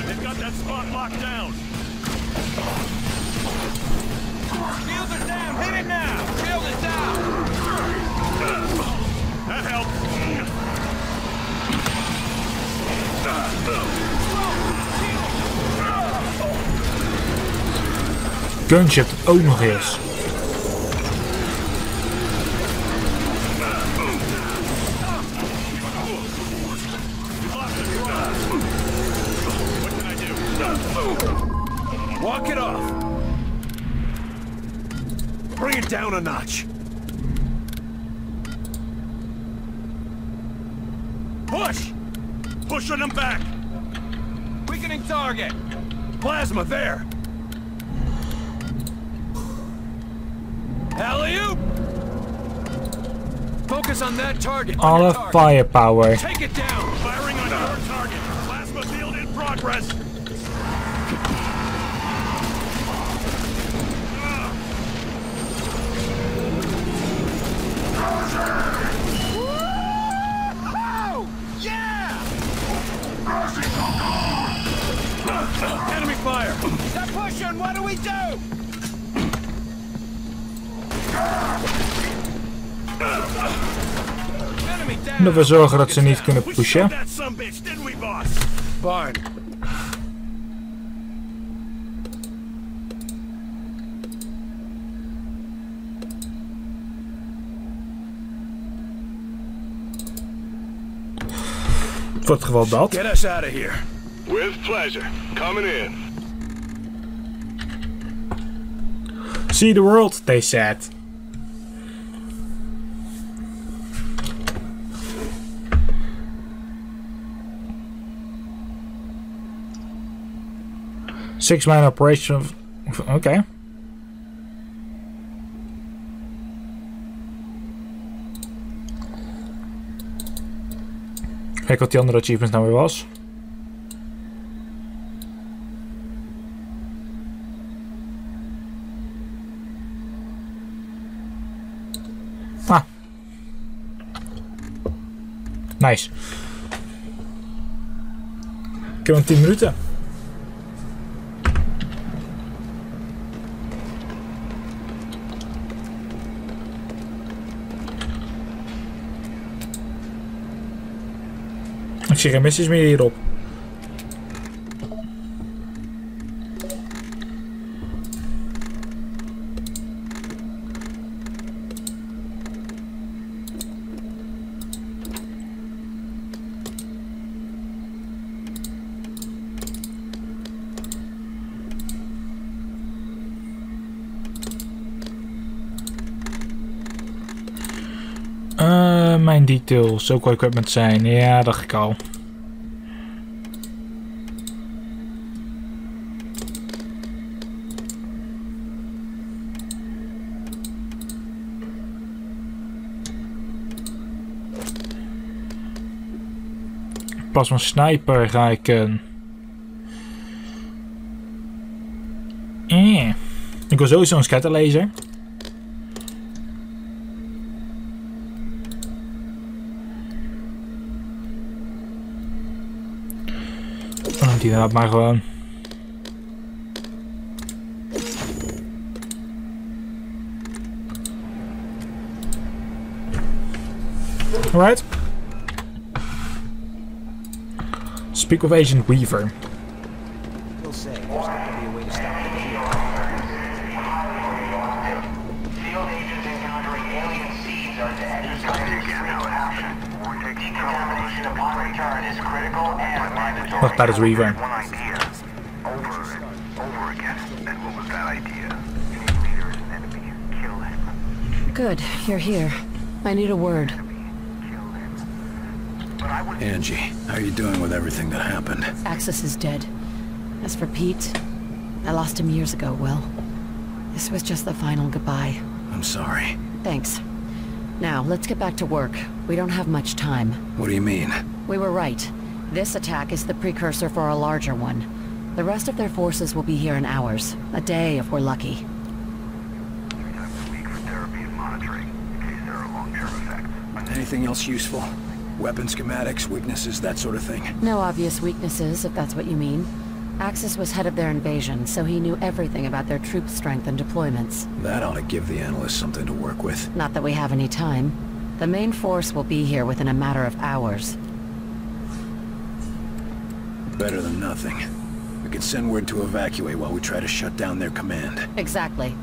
They've got that spot locked down. Shields are down. Hit it now. Shield is down. That helps. Gunship ook nog eens. Walk it off. Bring it down a notch. Push! Pushing them back! Weakening target! Plasma there! Alley-oop! Focus on that target. Alle firepower. Take it down! Firing on your target! Plasma field in progress! Enemy fire! They're pushing! What do we do? En ervoor zorgen dat ze niet kunnen pushen. Fine. Voor het geval dat. Get us out of here. With pleasure. Coming in. See the world, they said. Six-man operation. Okay. Kijk wat die andere achievements nou weer was. Ah. Nice. Ik heb nog 10 minuten. Ik zie geen missies meer hierop. Mijn details, ook wel equipment zijn. Ja, dacht ik al. Pas van sniper ga ik ik wil sowieso een scatterlaser. Die inderdaad maar gewoon. Alright. Speak with Agent Weaver. He'll say there's not going to be a way to stop the Field agents encountering alien seeds are to exercise again how it happened. Decontamination upon return is critical and mandatory. Wacht, daar is Weaver. One idea. Over again. And what was that idea? Any leader is an enemy. Kill him. Good, you're here. I need a word. Angie, how are you doing with everything that happened? Axis is dead. As for Pete, I lost him years ago, Will. This was just the final goodbye. I'm sorry. Thanks. Now, let's get back to work. We don't have much time. What do you mean? We were right. This attack is the precursor for a larger one. The rest of their forces will be here in hours. A day if we're lucky. 3 times a week for therapy and monitoring, in case there are long-term effects. Anything else useful? Weapon schematics, weaknesses, that sort of thing? No obvious weaknesses, if that's what you mean. Axis was head of their invasion, so he knew everything about their troop strength and deployments. That ought to give the analysts something to work with. Not that we have any time. The main force will be here within a matter of hours. Better than nothing. We could send word to evacuate while we try to shut down their command. Exactly.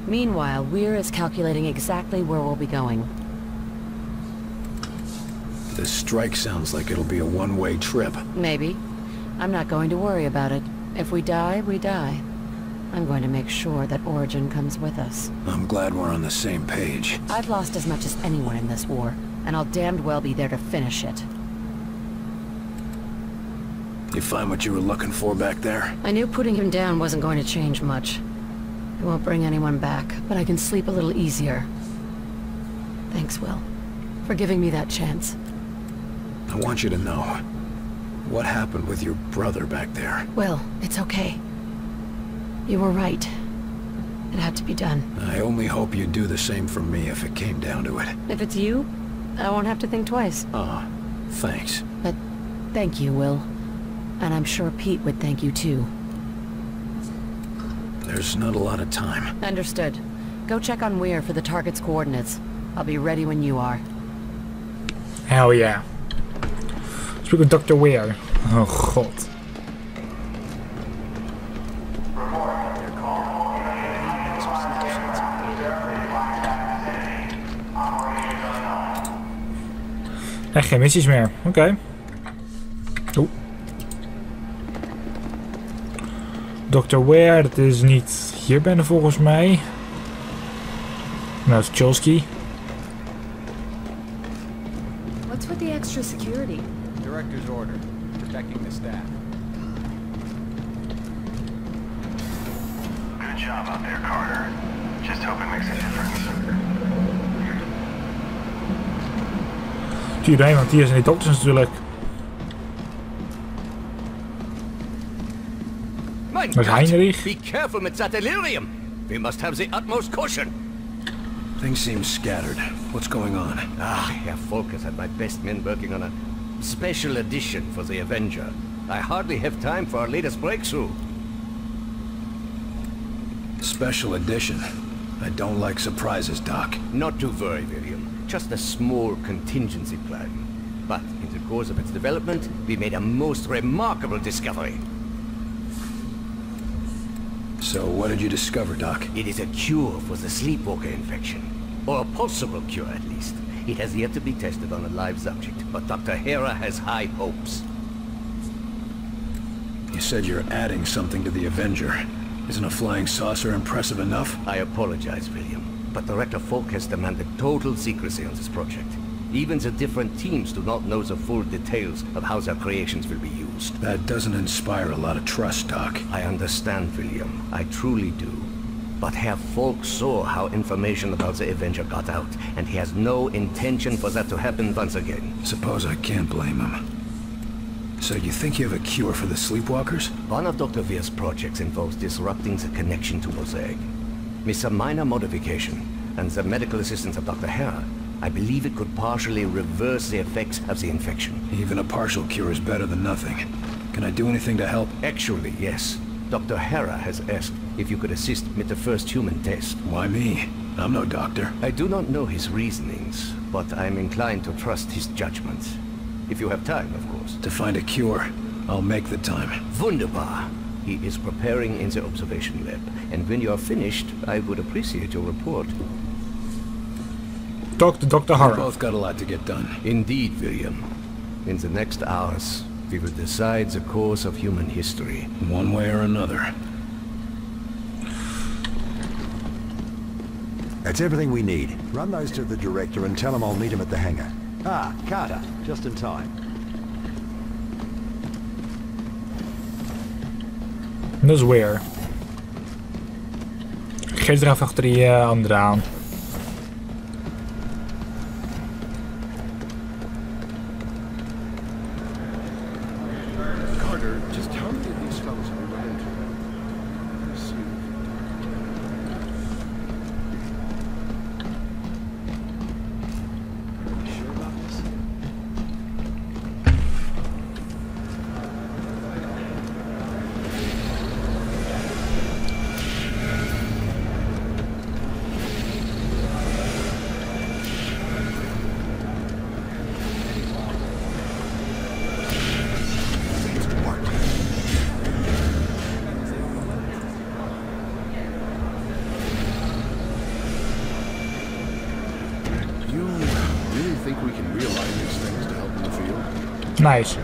Meanwhile, Weir is calculating exactly where we'll be going. This strike sounds like it'll be a one-way trip. Maybe. I'm not going to worry about it. If we die, we die. I'm going to make sure that Origin comes with us. I'm glad we're on the same page. I've lost as much as anyone in this war, and I'll damned well be there to finish it. You find what you were looking for back there? I knew putting him down wasn't going to change much. It won't bring anyone back, but I can sleep a little easier. Thanks, Will, for giving me that chance. I want you to know what happened with your brother back there. Will, it's okay. You were right. It had to be done. I only hope you'd do the same for me if it came down to it. If it's you, I won't have to think twice. Thanks. But thank you, Will. And I'm sure Pete would thank you too. There's not a lot of time. Understood. Go check on Weir for the target's coordinates. I'll be ready when you are. Hell yeah. Speak with Dr. Weir. Oh god. Echt geen missies meer. Oké. Oeh. Dr. Weir, dat is niet hier binnen volgens mij. Nou, dat is Cholsky. What's with the extra security? Director's order. Protecting the staff. Good job out there, Carter. Just hope it makes a difference. Zie je erheen, want hier zijn die dokters natuurlijk. Dat is Heinrich. Be careful with that delirium. We must have the utmost caution. Things seem scattered. What's going on? Herr Volkers had my best men working on a special edition for the Avenger. I hardly have time for our latest breakthrough. Special edition? I don't like surprises, Doc. Not to worry, William. Just a small contingency plan. But in the course of its development, we made a most remarkable discovery. So what did you discover, Doc? It is a cure for the sleepwalker infection. Or a possible cure, at least. It has yet to be tested on a live subject, but Dr. Hera has high hopes. You said you're adding something to the Avenger. Isn't a flying saucer impressive enough? I apologize, William, but Director Falk has demanded total secrecy on this project. Even the different teams do not know the full details of how their creations will be used. That doesn't inspire a lot of trust, Doc. I understand, William. I truly do. But Herr Falk saw how information about the Avenger got out, and he has no intention for that to happen once again. Suppose I can't blame him. So you think you have a cure for the sleepwalkers? One of Dr. Weir's projects involves disrupting the connection to Mosaic. With some minor modification, and the medical assistance of Dr. Hera, I believe it could partially reverse the effects of the infection. Even a partial cure is better than nothing. Can I do anything to help? Actually, yes. Dr. Hera has asked if you could assist with the first human test. Why me? I'm no doctor. I do not know his reasonings, but I'm inclined to trust his judgment. If you have time, of course. To find a cure, I'll make the time. Wunderbar. He is preparing in the observation lab, and when you are finished, I would appreciate your report. Talk to Dr. We Hara. both got a lot to get done. Indeed, William. In the next hours, we will decide the course of human history. One way or another. That's everything we need. Run those to the director and tell him I'll meet him at the hangar. Ah, Carter, just in time. Dat is Weir. Geef er even achter die andere aan. Carter, just how many of these fellows have we run into? Let's see. Are you sure about think we can realize these things to help in the field? Nice.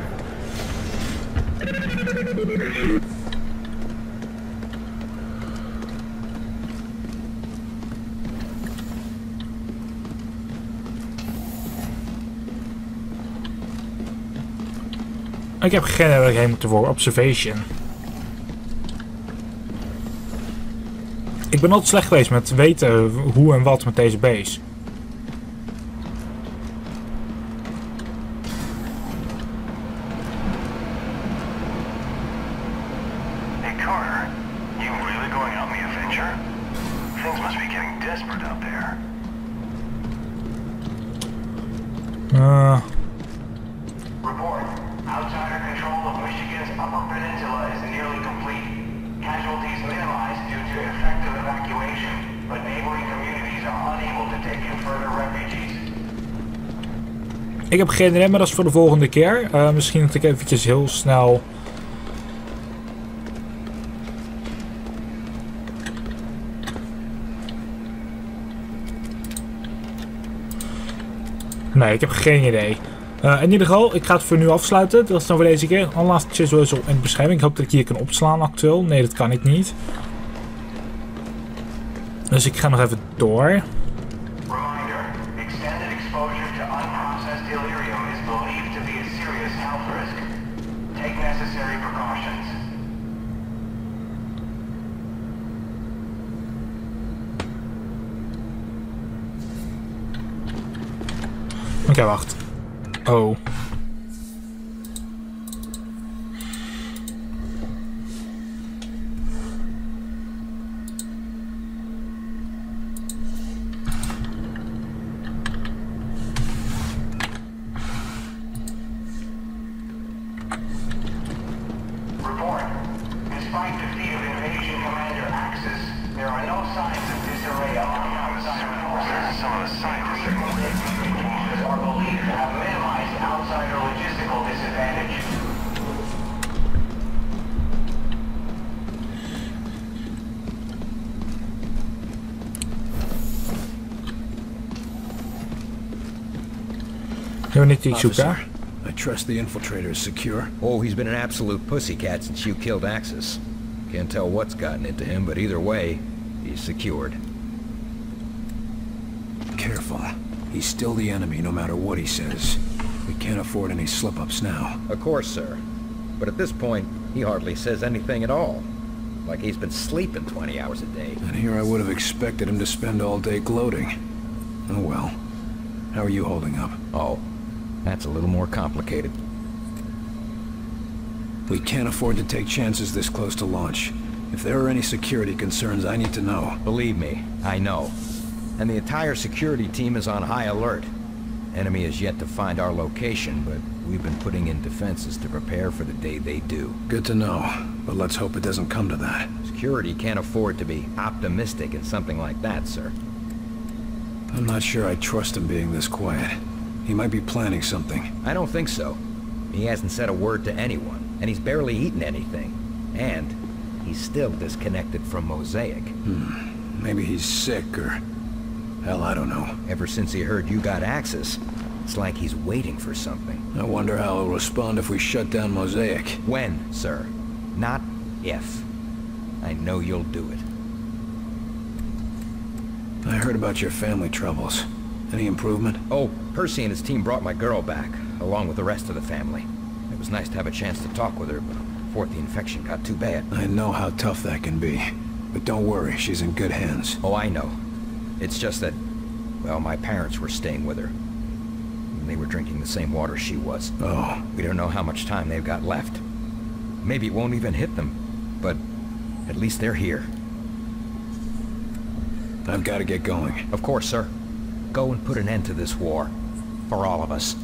Ik heb geen idee waar ik heen moet voor observation. Ik ben altijd slecht geweest met weten hoe en wat met deze base. Hey Carter, you really going on the adventure? Things must be getting desperate out there. Report. Outsider control of Michigan's Upper Peninsula is nearly complete. Casualties minimized due to effective evacuation, but neighboring communities are unable to take in further refugees. Ik heb geen idee, maar dat is voor de volgende keer. Misschien dat ik eventjes heel snel... Nee, ik heb geen idee. In ieder geval, ik ga het voor nu afsluiten. Dat is dan voor deze keer. Al laatste chisel in bescherming. Ik hoop dat ik hier kan opslaan actueel. Nee, dat kan ik niet. Dus ik ga nog even door. Reminder, extended exposure to unprocessed delirium is believed to be a serious health risk. Take necessary precautions. Oké, wacht. Oh. Report. Despite defeat of Invasion Commander Axis, there are no signs of disarray among outsider forces. Some of the scientists are Are believed to have minimized outsider logistical disadvantage. Unity zoeken. Officer, I trust the infiltrator is secure. Oh, he's been an absolute pussycat since you killed Axis. Can't tell what's gotten into him, but either way, he's secured. Careful. He's still the enemy no matter what he says. We can't afford any slip-ups now. Of course, sir. But at this point, he hardly says anything at all. Like he's been sleeping 20 hours a day. And here I would have expected him to spend all day gloating. Oh well. How are you holding up? Oh, that's a little more complicated. We can't afford to take chances this close to launch. If there are any security concerns, I need to know. Believe me, I know. And the entire security team is on high alert. Enemy has yet to find our location, but we've been putting in defenses to prepare for the day they do. Good to know, but let's hope it doesn't come to that. Security can't afford to be optimistic in something like that, sir. I'm not sure I trust him being this quiet. He might be planning something. I don't think so. He hasn't said a word to anyone, and he's barely eaten anything. And he's still disconnected from Mosaic. Maybe he's sick or... hell, I don't know. Ever since he heard you got Axis, it's like he's waiting for something. I wonder how he'll respond if we shut down Mosaic. When, sir? Not if. I know you'll do it. I heard about your family troubles. Any improvement? Oh, Percy and his team brought my girl back, along with the rest of the family. It was nice to have a chance to talk with her, but before the infection got too bad. I know how tough that can be. But don't worry, she's in good hands. Oh, I know. It's just that, well, my parents were staying with her. And they were drinking the same water she was. Oh. We don't know how much time they've got left. Maybe it won't even hit them, but at least they're here. I've got to get going. Of course, sir. Go and put an end to this war. For all of us.